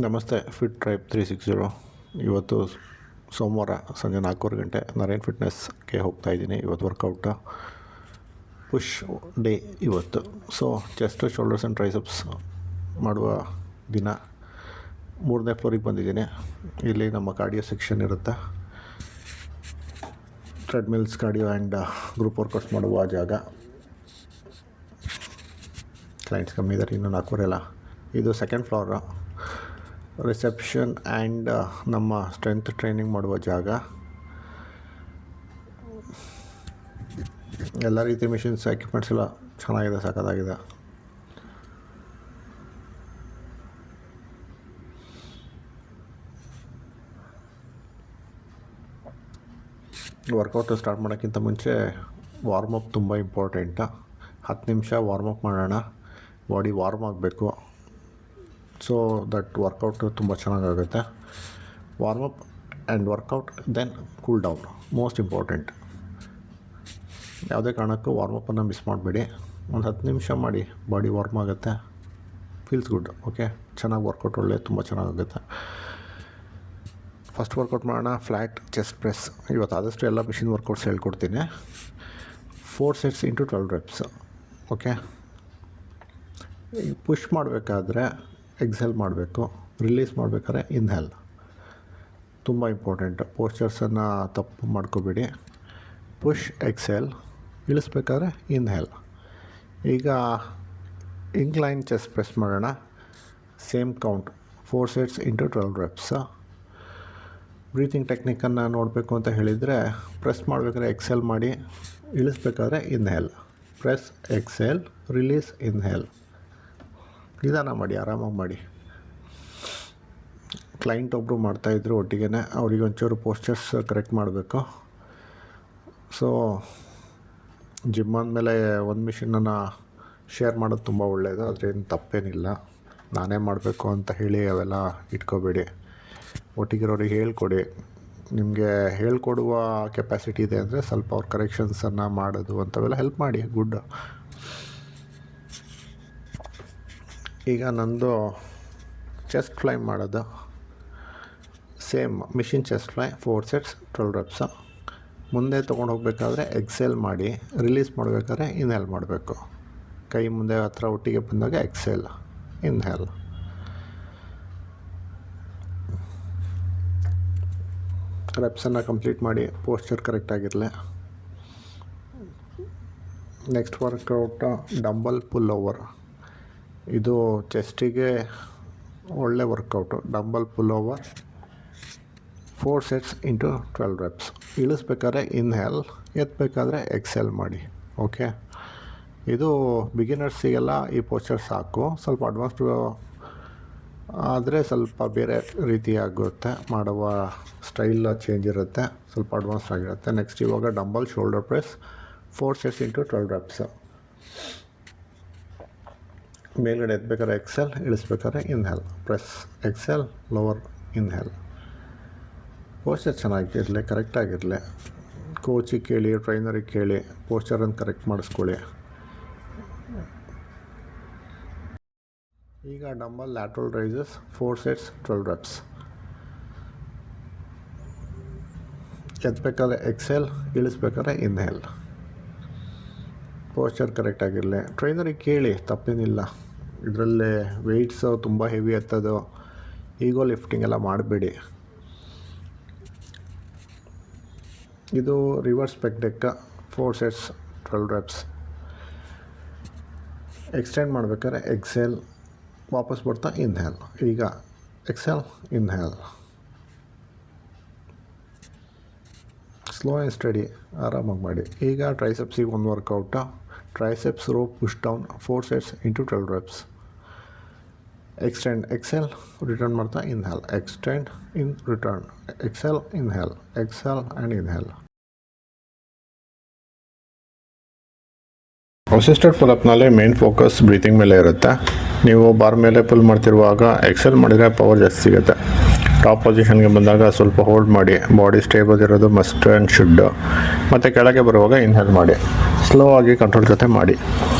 ನಮಸ್ತೆ. Fit tribe 360. ಇವತ್ತು ಸೋಮವಾರ ಸಂಜೆ 4:15 ಗಂಟೆ ನರೇನ್ ಫಿಟ್ನೆಸ್ಗೆ ಹೋಗ್ತಾ ಇದ್ದೀನಿ. ಇವತ್ತು ವರ್ಕೌಟ್ ಪುಷ್ ಡೇ ಇವತ್ತು. So chest, shoulders and triceps ಮಾಡುವ ದಿನ. 3ನೇ ಫ್ಲೋರಿಗೆ ಬಂದಿದ್ದೀನಿ. ಇಲ್ಲಿ ನಮ್ಮ ಕಾರ್ಡಿಯೋ ಸೆಕ್ಷನ್ ಇರುತ್ತೆ. Treadmills, cardio and group workouts ಮಾಡುವ ಜಾಗ. ಕ್ಲೈಂಟ್ಸ್ ಕಮ್ಮಿ ಇದ್ದಾರೆ, ಇನ್ನೂ 4 ಎಲ್ಲ. ಇದು 2nd ಫ್ಲೋರು, ರಿಸೆಪ್ಷನ್ ಆ್ಯಂಡ್ ನಮ್ಮ ಸ್ಟ್ರೆಂತ್ ಟ್ರೈನಿಂಗ್ ಮಾಡುವ ಜಾಗ. ಎಲ್ಲ ರೀತಿ ಮಿಷಿನ್ಸ್, ಎಕ್ವಿಪ್ಮೆಂಟ್ಸ್ ಎಲ್ಲ ಚೆನ್ನಾಗಿದೆ, ಸಖತ್ತಾಗಿದೆ. ವರ್ಕೌಟ್ ಸ್ಟಾರ್ಟ್ ಮಾಡೋಕ್ಕಿಂತ ಮುಂಚೆ ವಾರ್ಮಪ್ ತುಂಬ ಇಂಪಾರ್ಟೆಂಟ. 10 ನಿಮಿಷ ವಾರ್ಮಪ್ ಮಾಡೋಣ. ಬಾಡಿ ವಾರ್ಮ್ ಆಗಬೇಕು. ಸೊ ದಟ್ ವರ್ಕೌಟ್ ತುಂಬ ಚೆನ್ನಾಗಾಗುತ್ತೆ. Warm up and workout, then cool down, most important. ಯಾವುದೇ ಕಾರಣಕ್ಕೂ ವಾರ್ಮಪ್ಪನ್ನು ಮಿಸ್ ಮಾಡಬೇಡಿ. ಒಂದು 10 ನಿಮಿಷ ಮಾಡಿ, ಬಾಡಿ ವಾರ್ಮ್ ಆಗುತ್ತೆ, ಫೀಲ್ಸ್ ಗುಡ್. ಓಕೆ, ಚೆನ್ನಾಗಿ ವರ್ಕೌಟ್ ತುಂಬ ಚೆನ್ನಾಗಾಗುತ್ತೆ. ಫಸ್ಟ್ ವರ್ಕೌಟ್ ಮಾಡೋಣ. Flat chest press. ಇವತ್ತು ಆದಷ್ಟು ಎಲ್ಲ ಮಿಷಿನ್ ವರ್ಕೌಟ್ಸ್ ಹೇಳ್ಕೊಡ್ತೀನಿ. 4 sets into 12 reps. Okay, push ಮಾಡಬೇಕಾದ್ರೆ ಎಕ್ಸೆಲ್ ಮಾಡಬೇಕು, ರಿಲೀಸ್ ಮಾಡಬೇಕಾದ್ರೆ ಇನ್ಹೇಲ್. ತುಂಬ ಇಂಪಾರ್ಟೆಂಟ್. ಪೋಸ್ಚರ್ಸನ್ನು ತಪ್ಪು ಮಾಡ್ಕೋಬೇಡಿ. ಪುಷ್, ಎಕ್ಸೆಲ್, ಇಳಿಸ್ಬೇಕಾದ್ರೆ ಇನ್ಹೇಲ್. ಈಗ ಇನ್ಕ್ಲೈನ್ ಚೆಸ್ಟ್ ಪ್ರೆಸ್ ಮಾಡೋಣ. Same count, 4 sets into 12 reps. Breathing ಟೆಕ್ನಿಕನ್ನು ನೋಡಬೇಕು ಅಂತ ಹೇಳಿದರೆ, ಪ್ರೆಸ್ ಮಾಡಬೇಕಾದ್ರೆ ಎಕ್ಸೆಲ್ ಮಾಡಿ, ಇಳಿಸ್ಬೇಕಾದ್ರೆ inhale. Press, exhale, release, inhale. ನಿಧಾನ ಮಾಡಿ, ಆರಾಮಾಗಿ ಮಾಡಿ. ಕ್ಲೈಂಟ್ ಒಬ್ಬರು ಮಾಡ್ತಾಯಿದ್ರು ಒಟ್ಟಿಗೆ, ಅವ್ರಿಗೆ ಒಂಚೂರು ಪೋಸ್ಚರ್ಸ್ ಕರೆಕ್ಟ್ ಮಾಡಬೇಕು. ಸೊ ಜಿಮ್ ಅಂದಮೇಲೆ ಒಂದು ಮಿಷಿನನ್ನು ಶೇರ್ ಮಾಡೋದು ತುಂಬ ಒಳ್ಳೆಯದು. ಅದರೇನು ತಪ್ಪೇನಿಲ್ಲ. ನಾನೇ ಮಾಡಬೇಕು ಅಂತ ಹೇಳಿ ಅವೆಲ್ಲ ಇಟ್ಕೋಬೇಡಿ. ಒಟ್ಟಿಗಿರೋರಿಗೆ ಹೇಳ್ಕೊಡಿ. ನಿಮಗೆ ಹೇಳ್ಕೊಡುವ ಕೆಪಾಸಿಟಿ ಇದೆ ಅಂದರೆ ಸ್ವಲ್ಪ ಅವ್ರ ಕರೆಕ್ಷನ್ಸನ್ನು ಮಾಡೋದು ಅಂಥವೆಲ್ಲ ಹೆಲ್ಪ್ ಮಾಡಿ. ಗುಡ್. ಈಗ ನಂದು ಚೆಸ್ಟ್ ಫ್ಲೈ ಮಾಡೋದು. Same machine chest fly, 4 sets 12 reps. ಮುಂದೆ ತೊಗೊಂಡು ಹೋಗಬೇಕಾದ್ರೆ ಎಕ್ಸೆಲ್ ಮಾಡಿ, ರಿಲೀಸ್ ಮಾಡಬೇಕಾದ್ರೆ ಇನ್ಹೇಲ್ ಮಾಡಬೇಕು. ಕೈ ಮುಂದೆ ಹತ್ರ ಒಟ್ಟಿಗೆ ಬಂದಾಗ ಎಕ್ಸೆಲ್, ಇನ್ಹೇಲ್. ರೆಪ್ಸನ್ನು ಕಂಪ್ಲೀಟ್ ಮಾಡಿ, ಪೋಸ್ಚರ್ ಕರೆಕ್ಟಾಗಿರಲಿ. Next workout dumbbell pull over. ಇದು ಚೆಸ್ಟಿಗೆ ಒಳ್ಳೆ workout. Dumbbell pull over, 4 sets into 12 reps. ಇಳಿಸ್ಬೇಕಾದ್ರೆ ಇನ್ಹೇಲ್, ಎತ್ತಬೇಕಾದ್ರೆ ಎಕ್ಸೆಲ್ ಮಾಡಿ. ಓಕೆ, ಇದು ಬಿಗಿನರ್ಸಿಗೆಲ್ಲ ಈ ಪೋಸ್ಚರ್ ಸಾಕು. ಸ್ವಲ್ಪ ಅಡ್ವಾನ್ಸ್ಡ್ ಆದರೆ ಸ್ವಲ್ಪ ಬೇರೆ ರೀತಿ ಆಗುತ್ತೆ. ಮಾಡುವ ಸ್ಟೈಲ್ ಚೇಂಜ್ ಇರುತ್ತೆ, ಸ್ವಲ್ಪ ಅಡ್ವಾನ್ಸ್ಡ್ ಆಗಿರುತ್ತೆ. ನೆಕ್ಸ್ಟ್ ಇವಾಗ dumbbell shoulder press, 4 sets into 12 reps. ಮೇಲ್ಗಡೆ ಎತ್ತಬೇಕಾದ್ರೆ ಎಕ್ಸೆಲ್, ಇಳಿಸ್ಬೇಕಾದ್ರೆ inhale. Press, exhale, lower, inhale. Posture ಚೆನ್ನಾಗಿರಲಿ, ಕರೆಕ್ಟಾಗಿರಲಿ. ಕೋಚಿಗೆ ಕೇಳಿ, ಟ್ರೈನರಿಗೆ ಕೇಳಿ, ಪೋಸ್ಚರನ್ನು ಕರೆಕ್ಟ್ ಮಾಡಿಸ್ಕೊಳ್ಳಿ. ಈಗ dumbbell lateral raises, 4 sets 12 reps. ಎತ್ತಬೇಕಾದ್ರೆ ಎಕ್ಸೆಲ್, ಇಳಿಸ್ಬೇಕಾದ್ರೆ ಇನ್ಹೇಲ್. ಪೋಸ್ಚರ್ ಕರೆಕ್ಟಾಗಿರಲಿ. ಟ್ರೈನರಿಗೆ ಕೇಳಿ, ತಪ್ಪೇನಿಲ್ಲ. ಇದರಲ್ಲೇ ವೆಯ್ಟ್ಸು ತುಂಬ ಹೆವಿ ಎತ್ತೋದು, ಈಗೋ ಲಿಫ್ಟಿಂಗ್ ಎಲ್ಲ ಮಾಡಬೇಡಿ. ಇದು reverse pec deck, 4 sets 12 reps. Extend ಮಾಡಬೇಕಾದ್ರೆ ಎಕ್ಸೆಲ್, ವಾಪಸ್ ಬರ್ತಾ ಇನ್ಹೇಲ್. ಈಗ exhale, inhale. Slow and steady, ಆರಾಮಾಗಿ ಮಾಡಿ. ಈಗ ಟ್ರೈಸೆಪ್ಸಿಗೆ ಒಂದು workout. Triceps rope push down, 4 sets into 12 reps. Extend, exhale, return ಮಾಡ್ತಾ inhale. Extend, in, return, exhale, inhale, exhale and inhale. Assisted ಪುಲ್ಅಪ್ನಲ್ಲಿ ಮೇನ್ ಫೋಕಸ್ ಬ್ರೀತಿಂಗ್ ಮೇಲೆ ಇರುತ್ತೆ. ನೀವು ಬಾರ್ ಮೇಲೆ ಪುಲ್ ಮಾಡ್ತಿರುವಾಗ ಎಕ್ಸೆಲ್ ಮಾಡಿದರೆ ಪವರ್ ಜಾಸ್ತಿ ಸಿಗುತ್ತೆ. ಟಾಪ್ ಪೊಸಿಷನ್ಗೆ ಬಂದಾಗ ಸ್ವಲ್ಪ ಹೋಲ್ಡ್ ಮಾಡಿ, ಬಾಡಿ ಸ್ಟೇಬಲ್ ಇರೋದು ಮಸ್ಟ್ ಆ್ಯಂಡ್ ಶುಡ್. ಮತ್ತು ಕೆಳಗೆ ಬರುವಾಗ ಇನ್ಹೇಲ್ ಮಾಡಿ, ಸ್ಲೋ ಆಗಿ ಕಂಟ್ರೋಲ್ ಜೊತೆ ಮಾಡಿ.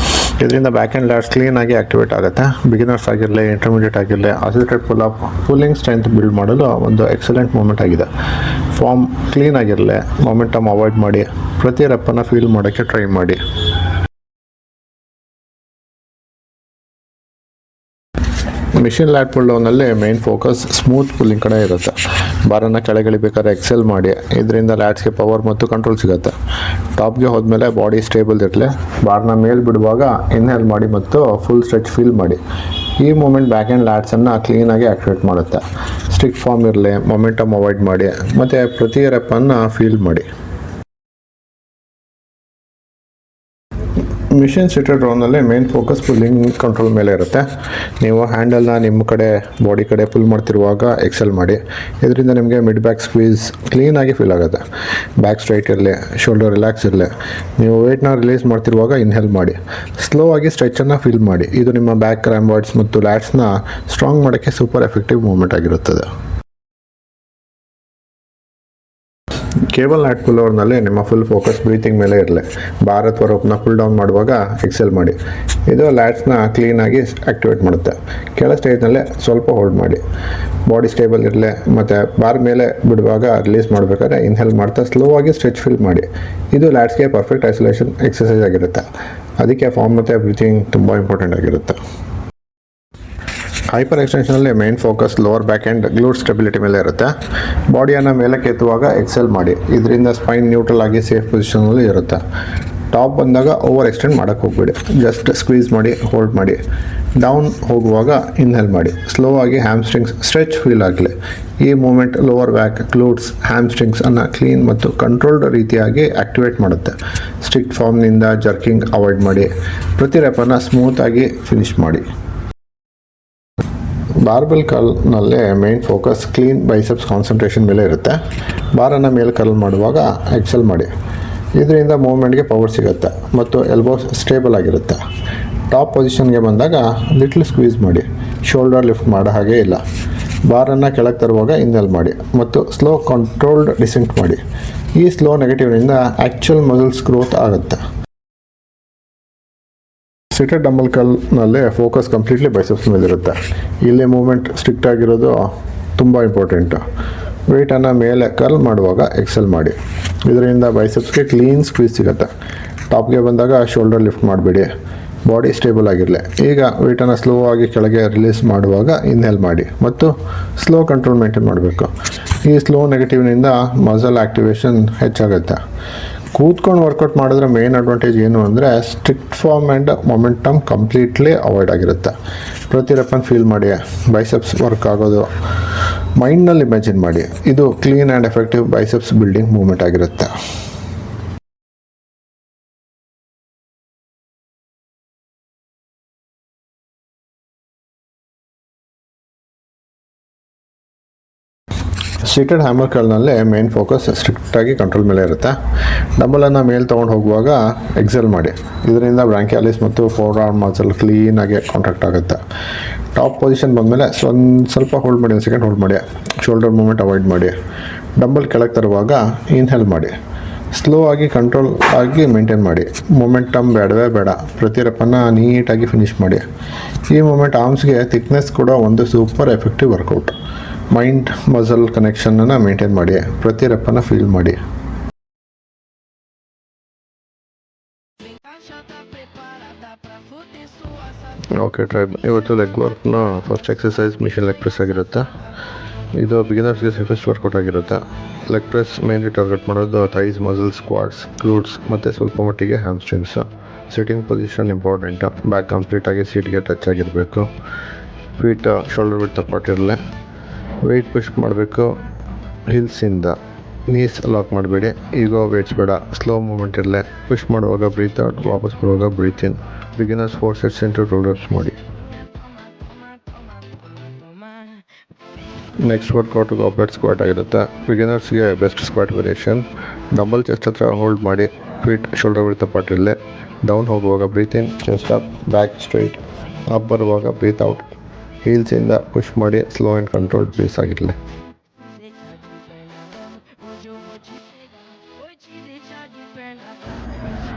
ಇದರಿಂದ ಬ್ಯಾಕ್ ಆ್ಯಂಡ್ ಲ್ಯಾಟ್ಸ್ ಕ್ಲೀನಾಗಿ ಆ್ಯಕ್ಟಿವೇಟ್ ಆಗುತ್ತೆ. ಬಿಗಿನರ್ಸ್ ಆಗಿರಲಿ, ಇಂಟರ್ಮೀಡಿಯೇಟ್ ಆಗಿರಲಿ, assisted pull up pulling strength build ಮಾಡಲು ಒಂದು ಎಕ್ಸಲೆಂಟ್ ಮೂಮೆಂಟ್ ಆಗಿದೆ. ಫಾರ್ಮ್ ಕ್ಲೀನ್ ಆಗಿರಲಿ, ಮೊಮೆಂಟಮ್ ಅವಾಯ್ಡ್ ಮಾಡಿ, ಪ್ರತಿ ರೆಪ್ಪನ್ನು ಫೀಲ್ ಮಾಡೋಕ್ಕೆ ಟ್ರೈ ಮಾಡಿ. ಮಿಷಿನ್ ಲ್ಯಾಟ್ ಪುಲ್ ಡೌನಲ್ಲಿ ಮೇನ್ ಫೋಕಸ್ ಸ್ಮೂತ್ ಪುಲ್ಲಿಂಗ್ ಕಡೆ ಇರುತ್ತೆ. ಬಾರನ್ನು ಕೆಳಗಿಳಿಬೇಕಾದ್ರೆ ಎಕ್ಸೆಲ್ ಮಾಡಿ, ಇದರಿಂದ ಲ್ಯಾಟ್ಸ್ಗೆ ಪವರ್ ಮತ್ತು ಕಂಟ್ರೋಲ್ ಸಿಗುತ್ತೆ. ಟಾಪ್ಗೆ ಹೋದ್ಮೇಲೆ ಬಾಡಿ ಸ್ಟೇಬಲ್ ಇರಲಿ. ಬಾರ್ನ ಮೇಲೆ ಬಿಡುವಾಗ ಇನ್ಹೇಲ್ ಮಾಡಿ ಮತ್ತು ಫುಲ್ ಸ್ಟ್ರೆಚ್ ಫೀಲ್ ಮಾಡಿ. ಈ ಮೂಮೆಂಟ್ ಬ್ಯಾಕ್ ಆ್ಯಂಡ್ ಲ್ಯಾಟ್ಸನ್ನು ಕ್ಲೀನಾಗಿ ಆ್ಯಕ್ಟಿವೇಟ್ ಮಾಡುತ್ತೆ. ಸ್ಟಿಕ್ ಫಾರ್ಮ್ ಇರಲಿ, ಮೊಮೆಂಟಮ್ ಅವಾಯ್ಡ್ ಮಾಡಿ ಮತ್ತು ಪ್ರತಿ ರೆಪ್ಪನ್ನು ಫೀಲ್ ಮಾಡಿ. ಮಿಷಿನ್ ಸಿಟೆಡ್ ರೋನಲ್ಲಿ ಮೇನ್ ಫೋಕಸ್ ಪುಲ್ಲಿಂಗ್ ಕಂಟ್ರೋಲ್ ಮೇಲೆ ಇರುತ್ತೆ. ನೀವು ಹ್ಯಾಂಡಲ್ನ ನಿಮ್ಮ ಕಡೆ ಬಾಡಿ ಕಡೆ ಪುಲ್ ಮಾಡ್ತಿರುವಾಗ ಎಕ್ಸೆಲ್ ಮಾಡಿ. ಇದರಿಂದ ನಿಮಗೆ ಮಿಡ್ ಬ್ಯಾಕ್ ಸ್ಕ್ವೀಸ್ ಕ್ಲೀನಾಗಿ ಫೀಲ್ ಆಗುತ್ತೆ. ಬ್ಯಾಕ್ ಸ್ಟ್ರೈಟ್ ಇರಲಿ, ಶೋಲ್ಡರ್ ರಿಲ್ಯಾಕ್ಸ್ ಇರಲಿ. ನೀವು ವೇಟ್ನ ರಿಲೀಸ್ ಮಾಡ್ತಿರುವಾಗ ಇನ್ಹೇಲ್ ಮಾಡಿ. ಸ್ಲೋ ಆಗಿ ಸ್ಟ್ರೆಚನ್ನು ಫೀಲ್ ಮಾಡಿ. ಇದು ನಿಮ್ಮ ಬ್ಯಾಕ್ ಕ್ರಾಂಬಾಯ್ಡ್ಸ್ ಮತ್ತು ಲ್ಯಾಟ್ಸ್ನ ಸ್ಟ್ರಾಂಗ್ ಮಾಡೋಕ್ಕೆ ಸೂಪರ್ ಎಫೆಕ್ಟಿವ್ ಮೂವ್ಮೆಂಟ್ ಆಗಿರುತ್ತದೆ. ಕೇಬಲ್ ಲ್ಯಾಟ್ ಪುಲ್ ಓವರ್ನಲ್ಲಿ ನಿಮ್ಮ ಫುಲ್ ಫೋಕಸ್ ಬ್ರೀತಿಂಗ್ ಮೇಲೆ ಇರಲಿ. ಬಾರ್ ಅಥವಾ ರೋಪ್ನ ಫುಲ್ ಡೌನ್ ಮಾಡುವಾಗ ಎಕ್ಸೆಲ್ ಮಾಡಿ. ಇದು ಲ್ಯಾಟ್ಸ್ನ ಕ್ಲೀನಾಗಿ ಆ್ಯಕ್ಟಿವೇಟ್ ಮಾಡುತ್ತೆ. ಕೆಳ ಸ್ಟೇಜ್ನಲ್ಲೇ ಸ್ವಲ್ಪ ಹೋಲ್ಡ್ ಮಾಡಿ. ಬಾಡಿ ಸ್ಟೇಬಲ್ ಇರಲಿ ಮತ್ತು ಬಾರ್ ಮೇಲೆ ಬಿಡುವಾಗ ರಿಲೀಸ್ ಮಾಡಬೇಕಾದ್ರೆ ಇನ್ಹೇಲ್ ಮಾಡ್ತಾ ಸ್ಲೋ ಆಗಿ ಸ್ಟ್ರೆಚ್ ಫೀಲ್ ಮಾಡಿ. ಇದು ಲ್ಯಾಟ್ಸ್ಗೆ ಪರ್ಫೆಕ್ಟ್ ಐಸೋಲೇಷನ್ ಎಕ್ಸಸೈಸ್ ಆಗಿರುತ್ತೆ. ಅದಕ್ಕೆ ಫಾರ್ಮ್ ಮತ್ತು ಬ್ರೀತಿಂಗ್ ತುಂಬ ಇಂಪಾರ್ಟೆಂಟ್ ಆಗಿರುತ್ತೆ. ಹೈಪರ್ ಎಕ್ಸ್ಟೆನ್ಷನಲ್ಲಿ main focus lower back and glute stability ಮೇಲೆ ಇರುತ್ತೆ. ಬಾಡಿಯನ್ನು ಮೇಲಕ್ಕೆ ಎತ್ತುವಾಗ ಎಕ್ಸೆಲ್ ಮಾಡಿ. ಇದರಿಂದ ಸ್ಪೈನ್ ನ್ಯೂಟ್ರಲ್ ಆಗಿ ಸೇಫ್ ಪೊಸಿಷನಲ್ಲಿ ಇರುತ್ತೆ. ಟಾಪ್ ಬಂದಾಗ ಓವರ್ ಎಕ್ಸ್ಟೆಂಡ್ ಮಾಡೋಕ್ಕೆ ಹೋಗ್ಬೇಡಿ. ಜಸ್ಟ್ ಸ್ಕ್ವೀಸ್ ಮಾಡಿ, ಹೋಲ್ಡ್ ಮಾಡಿ. ಡೌನ್ ಹೋಗುವಾಗ ಇನ್ಹೇಲ್ ಮಾಡಿ. ಸ್ಲೋ ಆಗಿ ಹ್ಯಾಮ್ಸ್ಟ್ರಿಂಗ್ಸ್ ಸ್ಟ್ರೆಚ್ ಫೀಲ್ ಆಗಲಿ. ಈ ಮೂಮೆಂಟ್ ಲೋವರ್ ಬ್ಯಾಕ್, ಗ್ಲೂಟ್ಸ್, ಹ್ಯಾಮ್ಸ್ಟ್ರಿಂಗ್ಸನ್ನು ಕ್ಲೀನ್ ಮತ್ತು ಕಂಟ್ರೋಲ್ಡ್ ರೀತಿಯಾಗಿ ಆ್ಯಕ್ಟಿವೇಟ್ ಮಾಡುತ್ತೆ. ಸ್ಟ್ರಿಕ್ಟ್ ಫಾರ್ಮ್ನಿಂದ ಜರ್ಕಿಂಗ್ ಅವಾಯ್ಡ್ ಮಾಡಿ. ಪ್ರತಿ ರೆಪನ್ನು ಸ್ಮೂತಾಗಿ ಫಿನಿಶ್ ಮಾಡಿ. ಬಾರ್ಬೆಲ್ ಕರ್ಲ್ನಲ್ಲಿ main focus clean biceps concentration ಮೇಲೆ ಇರುತ್ತೆ. ಬಾರನ್ನು ಮೇಲೆ ಕರ್ಲ್ ಮಾಡುವಾಗ ಎಕ್ಸೆಲ್ ಮಾಡಿ. ಇದರಿಂದ ಮೂವ್ಮೆಂಟ್ಗೆ ಪವರ್ ಸಿಗುತ್ತೆ ಮತ್ತು ಎಲ್ಬೋಸ್ ಸ್ಟೇಬಲ್ ಆಗಿರುತ್ತೆ. ಟಾಪ್ ಪೊಸಿಷನ್ಗೆ ಬಂದಾಗ ಲಿಟ್ಲ್ ಸ್ಕ್ವೀಸ್ ಮಾಡಿ. ಶೋಲ್ಡರ್ ಲಿಫ್ಟ್ ಮಾಡೋ ಹಾಗೆ ಇಲ್ಲ. ಬಾರನ್ನು ಕೆಳಗೆ ತರುವಾಗ ಇನ್ಹೇಲ್ ಮಾಡಿ ಮತ್ತು ಸ್ಲೋ ಕಂಟ್ರೋಲ್ಡ್ ಡಿಸೆಂಟ್ ಮಾಡಿ. ಈ ಸ್ಲೋ ನೆಗೆಟಿವ್ನಿಂದ ಆ್ಯಕ್ಚುಯಲ್ ಮಸಲ್ಸ್ ಗ್ರೋತ್ ಆಗುತ್ತೆ. ಸಿಟೆಡ್ ಡಂಬಲ್ ಕರ್ಲ್ನಲ್ಲಿ ಫೋಕಸ್ ಕಂಪ್ಲೀಟ್ಲಿ ಬೈಸೆಪ್ಸ್ ಮೇಲಿರುತ್ತೆ. ಇಲ್ಲಿ ಮೂಮೆಂಟ್ ಸ್ಟ್ರಿಕ್ಟ್ ಆಗಿರೋದು ತುಂಬ ಇಂಪಾರ್ಟೆಂಟು. ವೆಯ್ಟನ್ನು ಮೇಲೆ ಕರ್ಲ್ ಮಾಡುವಾಗ ಎಕ್ಸೆಲ್ ಮಾಡಿ. ಇದರಿಂದ ಬೈಸೆಪ್ಸ್ಗೆ ಕ್ಲೀನ್ ಸ್ಕ್ವೀಸ್ ಸಿಗುತ್ತೆ. ಟಾಪ್ಗೆ ಬಂದಾಗ ಶೋಲ್ಡರ್ ಲಿಫ್ಟ್ ಮಾಡಬೇಡಿ. ಬಾಡಿ ಸ್ಟೇಬಲ್ ಆಗಿರಲಿ. ಈಗ ವೆಯ್ಟನ್ನು ಸ್ಲೋ ಆಗಿ ಕೆಳಗೆ ರಿಲೀಸ್ ಮಾಡುವಾಗ ಇನ್ಹೇಲ್ ಮಾಡಿ ಮತ್ತು ಸ್ಲೋ ಕಂಟ್ರೋಲ್ ಮೇಂಟೈನ್ ಮಾಡಬೇಕು. ಈ ಸ್ಲೋ ನೆಗೆಟಿವ್ನಿಂದ ಮಸಲ್ ಆ್ಯಕ್ಟಿವೇಶನ್ ಹೆಚ್ಚಾಗುತ್ತೆ. ಕೂತ್ಕೊಂಡು ವರ್ಕೌಟ್ ಮಾಡಿದ್ರೆ ಮೇನ್ ಅಡ್ವಾಂಟೇಜ್ ಏನು ಅಂದರೆ strict form and momentum completely avoid ಆಗಿರುತ್ತೆ. ಪ್ರತಿ ರೆಪ್ಪನ್ನು ಫೀಲ್ ಮಾಡಿ. ಬೈಸೆಪ್ಸ್ ವರ್ಕ್ ಆಗೋದು ಮೈಂಡ್ನಲ್ಲಿ ಇಮ್ಯಾಜಿನ್ ಮಾಡಿ. ಇದು clean and effective biceps building movement ಆಗಿರುತ್ತೆ. ಸೀಟೆಡ್ ಹ್ಯಾಮರ್ ಕರ್ಲ್ನಲ್ಲಿ ಮೇನ್ ಫೋಕಸ್ ಸ್ಟ್ರಿಕ್ಟಾಗಿ ಕಂಟ್ರೋಲ್ ಮೇಲೆ ಇರುತ್ತೆ. ಡಂಬಲನ್ನು ಮೇಲೆ ತೊಗೊಂಡು ಹೋಗುವಾಗ ಎಕ್ಸೆಲ್ ಮಾಡಿ. ಇದರಿಂದ ಬ್ರಾಂಕ್ಯಾಲಿಸ್ ಮತ್ತು ಫೋರ್ ಆರ್ಮ್ ಮಸಲ್ ಕ್ಲೀನಾಗಿ ಕಾಂಟ್ಯಾಕ್ಟ್ ಆಗುತ್ತೆ. ಟಾಪ್ ಪೊಸಿಷನ್ ಬಂದಮೇಲೆ ಸ್ವಲ್ಪ ಹೋಲ್ಡ್ ಮಾಡಿ, ಒಂದು ಸೆಕೆಂಡ್ ಹೋಲ್ಡ್ ಮಾಡಿ. ಶೋಲ್ಡರ್ ಮೂಮೆಂಟ್ ಅವಾಯ್ಡ್ ಮಾಡಿ. ಡಂಬಲ್ ಕೆಳಗೆ ತರುವಾಗ ಇನ್ಹೇಲ್ ಮಾಡಿ. ಸ್ಲೋ ಆಗಿ ಕಂಟ್ರೋಲ್ ಆಗಿ ಮೇಂಟೈನ್ ಮಾಡಿ. ಮೊಮೆಂಟಮ್ ಬೇಡವೇ ಬೇಡ. ಪ್ರತಿ ರೆಪ್ಪನ್ನು ನೀಟಾಗಿ ಫಿನಿಶ್ ಮಾಡಿ. ಈ ಮೂಮೆಂಟ್ ಆರ್ಮ್ಸ್ಗೆ ಥಿಕ್ನೆಸ್ ಕೂಡ ಒಂದು super effective workout. Mind muscle ಕನೆಕ್ಷನನ್ನು ಮೇಂಟೈನ್ ಮಾಡಿ. ಪ್ರತಿ ರೆಪ್ಪನ್ನು ಫೀಲ್ ಮಾಡಿ. ಓಕೆ ಟ್ರೈಬ್, ಇವತ್ತು ಲೆಗ್ ವರ್ಕ್ನ first exercise machine leg press ಆಗಿರುತ್ತೆ. ಇದು ಬಿಗಿನರ್ಸ್ಗೆ ಸೇಫೆಸ್ಟ್ ವರ್ಕೌಟ್ ಆಗಿರುತ್ತೆ. ಲೆಗ್ ಪ್ರೆಸ್ ಮೇನ್ಲಿ ಟಾರ್ಗೆಟ್ ಮಾಡೋದು ಥೈಸ್ ಮಸಲ್ಸ್, ಕ್ವಾಡ್ಸ್, ಗ್ಲೂಟ್ಸ್ ಮತ್ತು ಸ್ವಲ್ಪ ಮಟ್ಟಿಗೆ hamstrings. Sitting position important. Back ಕಂಪ್ಲೀಟಾಗಿ ಸೀಟ್ಗೆ ಟಚ್ ಆಗಿರಬೇಕು. ಫೀಟ್ ಶೋಲ್ಡರ್ ವಿಡ್ತ್ ಅಪಾರ್ಟ್ ಇರಲಿ. ವೆಯ್ಟ್ ಪುಷ್ ಮಾಡಬೇಕು ಹಿಲ್ಸಿಂದ. ನೀಸ್ ಲಾಕ್ ಮಾಡಬೇಡಿ. ಈಗೋ ವೇಟ್ಸ್ ಬೇಡ. ಸ್ಲೋ ಮೂಮೆಂಟ್ ಇರಲಿ. ಪುಷ್ ಮಾಡುವಾಗ ಬ್ರೀತ್ ಔಟ್, ವಾಪಸ್ ಬರುವಾಗ breathe in. Beginners 4 sets into 2 reps ಮಾಡಿ. ನೆಕ್ಸ್ಟ್ ವರ್ಕೌಟ್ ಗಾಬ್ಲೆಟ್ ಸ್ಕ್ವಾಟ್ ಆಗಿರುತ್ತೆ. ಬಿಗಿನರ್ಸ್ಗೆ best squat variation. Dumbbell chest ಹತ್ರ ಹೋಲ್ಡ್ ಮಾಡಿ. ಫೀಟ್ ಶೋಲ್ಡರ್ ವಿಡ್ತ್ ಅಪಾರ್ಟ್ ಇರಲಿ. ಡೌನ್ ಹೋಗುವಾಗ breathe in, chest up, back straight. Up ಬರುವಾಗ ಬ್ರೀತ್ ಔಟ್. ಹೀಲ್ಸಿಂದ ಪುಷ್ ಮಾಡಿ. ಸ್ಲೋ ಆ್ಯಂಡ್ ಕಂಟ್ರೋಲ್ಡ್ ಬ್ರೀಸ್ ಆಗಿರಲಿ.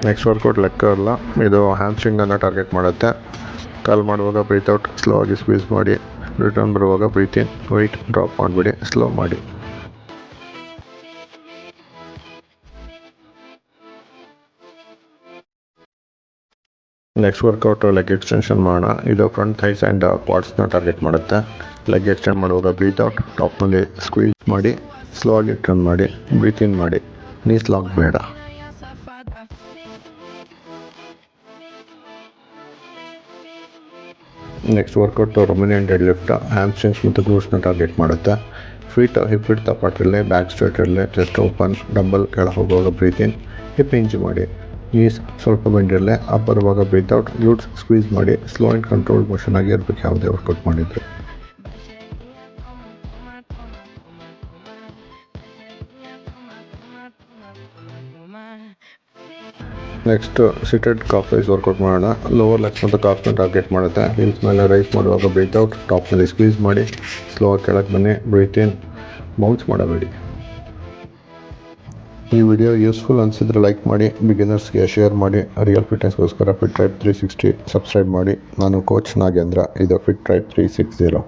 Next workout leg curl. ಇದು ಹ್ಯಾಮ್ಸ್ಟ್ರಿಂಗನ್ನು ಟಾರ್ಗೆಟ್ ಮಾಡುತ್ತೆ. ಕಾಲ್ ಮಾಡುವಾಗ ಬ್ರೀತ್ ಔಟ್, ಸ್ಲೋ ಆಗಿ ಸ್ಕ್ವೀಸ್ ಮಾಡಿ. ರಿಟರ್ನ್ ಬರುವಾಗ ಬ್ರೀತ್ ಇನ್, ವೆಯ್ಟ್ ಡ್ರಾಪ್ ಮಾಡಿಬಿಡಿ, ಸ್ಲೋ ಮಾಡಿ. ನೆಕ್ಸ್ಟ್ ವರ್ಕೌಟ್ ಲೆಗ್ ಎಕ್ಸ್ಟೆನ್ಷನ್ ಮಾಡೋಣ. ಇದು ಫ್ರಂಟ್ ಥೈಸ್ ಆ್ಯಂಡ್ ಕ್ವಾಡ್ಸ್ನ ಟಾರ್ಗೆಟ್ ಮಾಡುತ್ತೆ. ಲೆಗ್ ಎಕ್ಸ್ಟೆಂಡ್ ಮಾಡುವಾಗ ಬ್ರೀತ್ ಔಟ್, ಟಾಪ್ನಲ್ಲಿ ಸ್ಕ್ವೀಸ್ ಮಾಡಿ, ಸ್ಲೋ ಆಗಿ ಟರ್ನ್ ಮಾಡಿ, ಬ್ರೀತ್ ಇನ್ ಮಾಡಿ. ನೀಸ್ ಲಾಕ್ ಬೇಡ. Next workout Romanian deadlift. Hamstrings ಮತ್ತು ಗ್ಲೂಟ್ಸ್ನ ಟಾರ್ಗೆಟ್ ಮಾಡುತ್ತೆ. ಫೀಟ್ ಹಿಪ್ ವಿಡ್ತ್ ಅಪಾರ್ಟ್ ಇರಲಿ, ಬ್ಯಾಕ್ ಸ್ಟ್ರೇಟ್ ಇರಲಿ, ಚೆಸ್ಟ್ ಓಪನ್, ಡಂಬಲ್ ಕೆಳಗೆ ಹೋಗುವಾಗ ಬ್ರೀತ್ ಇನ್, ಹಿಪ್ ಇಂಜ್ ಮಾಡಿ. ನೀಸ್ ಸ್ವಲ್ಪ ಬೆಂಡಿರಲಿ, ಅಪ್ ಬರುವಾಗ ಬ್ರೀತ್ ಔಟ್, ಗ್ಲೂಟ್ಸ್ ಸ್ಕ್ವೀಸ್ ಮಾಡಿ. ಸ್ಲೋ ಆ್ಯಂಡ್ ಕಂಟ್ರೋಲ್ ಮೋಷನ್ ಆಗಿ ಇರಬೇಕು ಯಾವುದೇ ವರ್ಕೌಟ್ ಮಾಡಿದರೆ. Next seated calf raise workout ಮಾಡೋಣ. ಲೋವರ್ ಲೆಗ್ಸ್ ಮತ್ತು ಕಾಫ್ನ ಟಾರ್ಗೆಟ್ ಮಾಡುತ್ತೆ. ಹಿಲ್ಸ್ ಮೇಲೆ ರೈಸ್ ಮಾಡುವಾಗ ಬ್ರೀತ್ ಔಟ್, ಟಾಪ್ನಲ್ಲಿ ಸ್ಕ್ವೀಸ್ ಮಾಡಿ, ಸ್ಲೋ ಆಗಿ ಕೆಳಗೆ ಬನ್ನಿ, ಬ್ರೀತ್ ಇನ್, ಬೌನ್ಸ್ ಮಾಡಬೇಡಿ. ಈ ವಿಡಿಯೋ ಯೂಸ್ಫುಲ್ ಅನಿಸಿದ್ರೆ ಲೈಕ್ ಮಾಡಿ, ಬಿಗಿನರ್ಸ್ಗೆ ಶೇರ್ ಮಾಡಿ. ರಿಯಲ್ ಫಿಟ್ನೆಸ್ಗೋಸ್ಕರ ಫಿಟ್ ಟ್ರೈಬ್ 360 ಸಬ್ಸ್ಕ್ರೈಬ್ ಮಾಡಿ. ನಾನು ಕೋಚ್ ನಾಗೇಂದ್ರ. ಇದು ಫಿಟ್ ಟ್ರೈಬ್ 360.